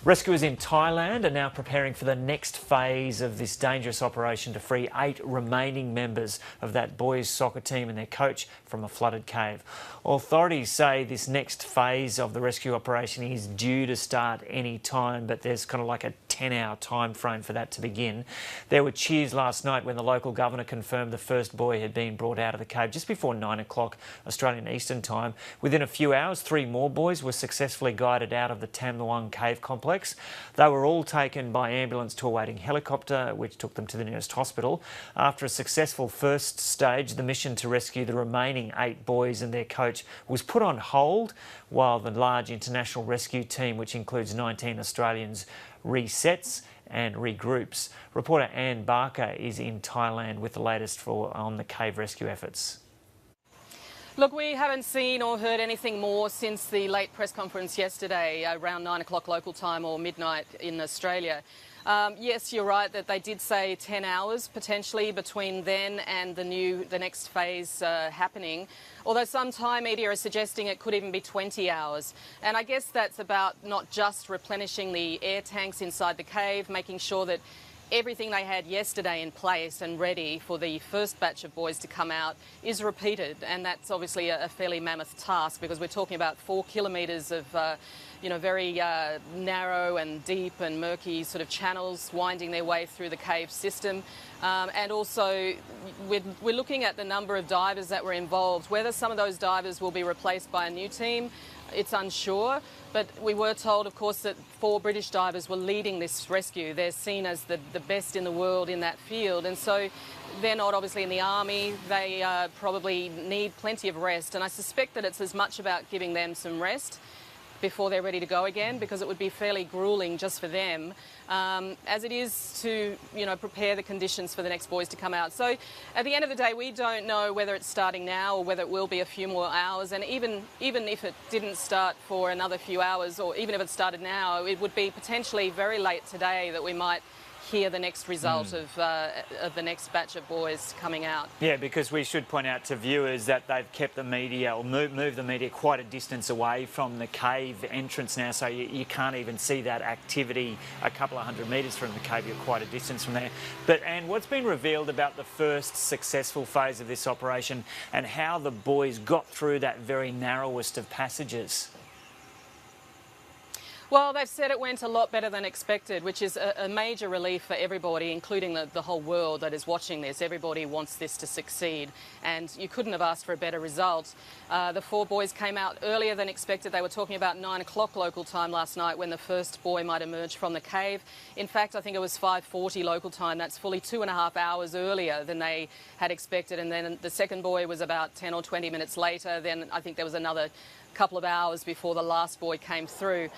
Rescuers in Thailand are now preparing for the next phase of this dangerous operation to free 8 remaining members of that boys' soccer team and their coach from a flooded cave. Authorities say this next phase of the rescue operation is due to start any time, but there's kind of like a 10-hour time frame for that to begin. There were cheers last night when the local governor confirmed the first boy had been brought out of the cave just before 9 o'clock Australian Eastern Time. Within a few hours, 3 more boys were successfully guided out of the Tam Luang cave complex. They were all taken by ambulance to a waiting helicopter, which took them to the nearest hospital. After a successful first stage, the mission to rescue the remaining 8 boys and their coach was put on hold while the large international rescue team, which includes 19 Australians, resets and regroups. Reporter Anne Barker is in Thailand with the latest on the cave rescue efforts. Look, we haven't seen or heard anything more since the late press conference yesterday, around 9 o'clock local time or midnight in Australia. Yes, you're right that they did say 10 hours potentially between then and the next phase happening, although some Thai media are suggesting it could even be 20 hours. And I guess that's about not just replenishing the air tanks inside the cave, making sure that everything they had yesterday in place and ready for the first batch of boys to come out is repeated, and that's obviously a fairly mammoth task because we're talking about 4 kilometres of very narrow and deep and murky sort of channels winding their way through the cave system. And also we're looking at the number of divers that were involved. Whether some of those divers will be replaced by a new team, it's unsure, but we were told, of course, that 4 British divers were leading this rescue. They're seen as the best in the world in that field, and so they're not obviously in the army. They probably need plenty of rest, and I suspect that it's as much about giving them some rest before they're ready to go again, because it would be fairly gruelling just for them, as it is to prepare the conditions for the next boys to come out. So at the end of the day, we don't know whether it's starting now or whether it will be a few more hours, and even if it didn't start for another few hours, or even if it started now, it would be potentially very late today that we might hear the next result of the next batch of boys coming out. Yeah, because we should point out to viewers that they've kept the media, or moved the media quite a distance away from the cave entrance now, so you can't even see that activity a couple of 100 metres from the cave. You're quite a distance from there. But Anne, what's been revealed about the first successful phase of this operation and how the boys got through that very narrowest of passages? Well, they've said it went a lot better than expected, which is a major relief for everybody, including the whole world that is watching this. Everybody wants this to succeed, and you couldn't have asked for a better result. The 4 boys came out earlier than expected. They were talking about 9 o'clock local time last night when the first boy might emerge from the cave. In fact, I think it was 5:40 local time. That's fully 2.5 hours earlier than they had expected. And then the second boy was about 10 or 20 minutes later. Then I think there was another couple of hours before the last boy came through.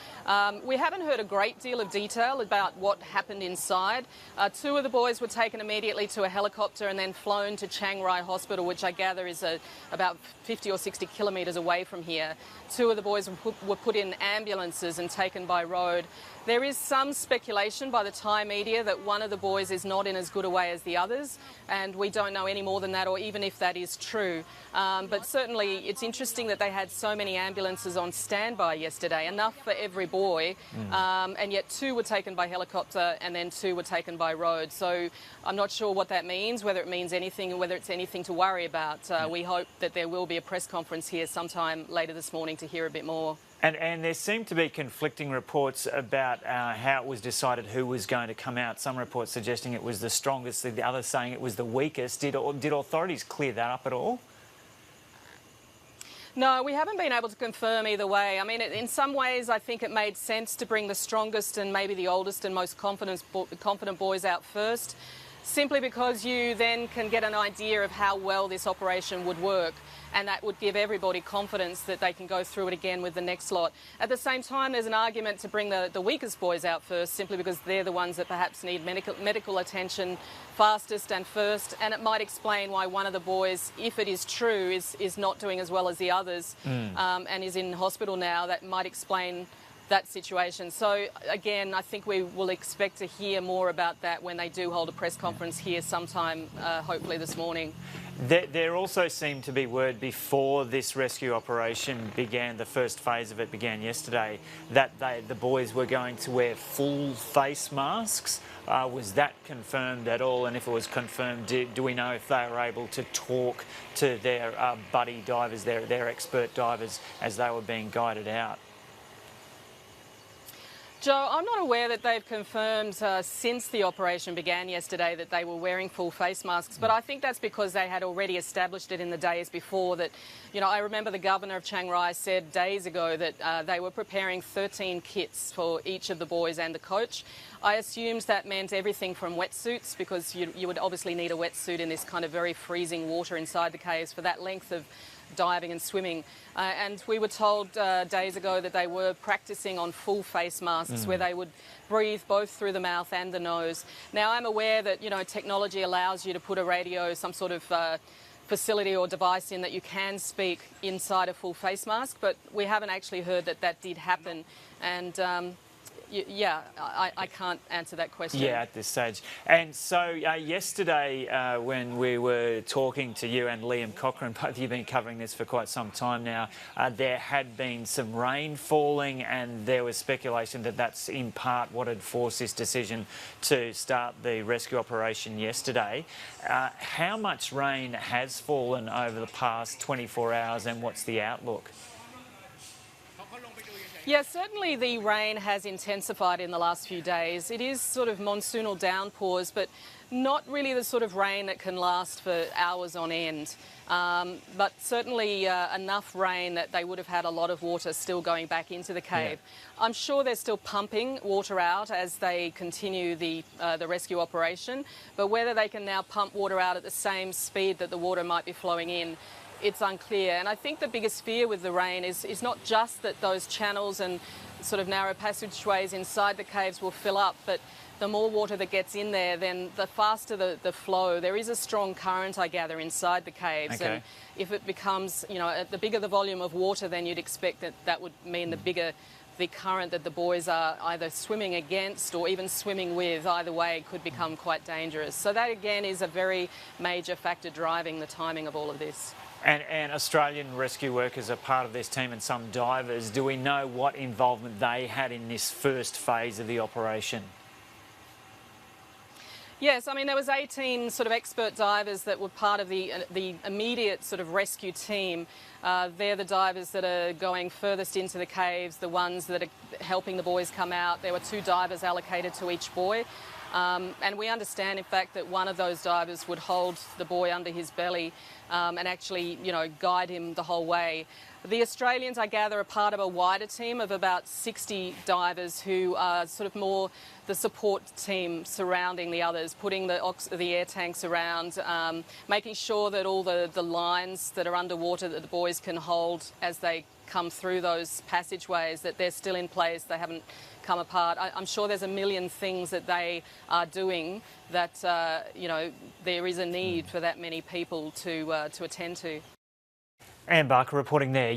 We haven't heard a great deal of detail about what happened inside. 2 of the boys were taken immediately to a helicopter and then flown to Chiang Rai Hospital, which I gather is about 50 or 60 kilometres away from here. 2 of the boys were put in ambulances and taken by road. There is some speculation by the Thai media that one of the boys is not in as good a way as the others, and we don't know any more than that, or even if that is true. But certainly it's interesting that they had so many ambulances on standby yesterday, enough for every boy, and yet 2 were taken by helicopter and then 2 were taken by road. So I'm not sure what that means, whether it means anything or whether it's anything to worry about. We hope that there will be a press conference here sometime later this morning to hear a bit more. And there seem to be conflicting reports about how it was decided who was going to come out. Some reports suggesting it was the strongest, the others saying it was the weakest. Did authorities clear that up at all? No, we haven't been able to confirm either way. I mean, in some ways, I think it made sense to bring the strongest and maybe the oldest and most confident boys out first, simply because you then can get an idea of how well this operation would work, and that would give everybody confidence that they can go through it again with the next lot. At the same time, there's an argument to bring the weakest boys out first, simply because they're the ones that perhaps need medical attention fastest and first, and it might explain why one of the boys, if it is true, is not doing as well as the others and is in hospital now. That might explain that situation. So again, I think we will expect to hear more about that when they do hold a press conference here sometime, hopefully this morning. There also seemed to be word before this rescue operation began, the first phase of it began yesterday, that the boys were going to wear full face masks. Was that confirmed at all? And if it was confirmed, do we know if they were able to talk to their buddy divers, their expert divers, as they were being guided out? Joe, I'm not aware that they've confirmed since the operation began yesterday that they were wearing full face masks, but I think that's because they had already established it in the days before. That, you know, I remember the governor of Chiang Rai said days ago that they were preparing 13 kits for each of the boys and the coach. I assumed that meant everything from wetsuits, because you would obviously need a wetsuit in this kind of very freezing water inside the caves for that length of diving and swimming. And we were told days ago that they were practicing on full face masks where they would breathe both through the mouth and the nose. Now, I'm aware that, you know, technology allows you to put a radio, some sort of facility or device in that you can speak inside a full face mask, but we haven't actually heard that that did happen. And yeah, I can't answer that question. Yeah, at this stage. And so yesterday when we were talking to you and Liam Cochrane, both of you have been covering this for quite some time now, there had been some rain falling, and there was speculation that that's in part what had forced this decision to start the rescue operation yesterday. How much rain has fallen over the past 24 hours, and what's the outlook? Yeah, certainly the rain has intensified in the last few days. It is sort of monsoonal downpours, but not really the sort of rain that can last for hours on end. But certainly enough rain that they would have had a lot of water still going back into the cave. Yeah. I'm sure they're still pumping water out as they continue the rescue operation, but whether they can now pump water out at the same speed that the water might be flowing in, it's unclear. And I think the biggest fear with the rain is not just that those channels and sort of narrow passageways inside the caves will fill up, but the more water that gets in there, then the faster the flow. There is a strong current, I gather, inside the caves. Okay. And if it becomes, you know, the bigger the volume of water, then you'd expect that would mean the bigger the current that the boys are either swimming against or even swimming with. Either way could become quite dangerous. So that again is a very major factor driving the timing of all of this. And Australian rescue workers are part of this team, and some divers. Do we know what involvement they had in this first phase of the operation? Yes, I mean, there was 18 sort of expert divers that were part of the immediate sort of rescue team. They're the divers that are going furthest into the caves, the ones that are helping the boys come out. There were 2 divers allocated to each boy. And we understand, in fact, that one of those divers would hold the boy under his belly and actually, you know, guide him the whole way. The Australians, I gather, are part of a wider team of about 60 divers who are sort of more the support team surrounding the others, putting the air tanks around, making sure that all the lines that are underwater that the boys can hold as they come through those passageways, that they're still in place, they haven't come apart. I'm sure there's a million things that they are doing that, you know, there is a need for that many people to attend to. Anne Barker reporting there.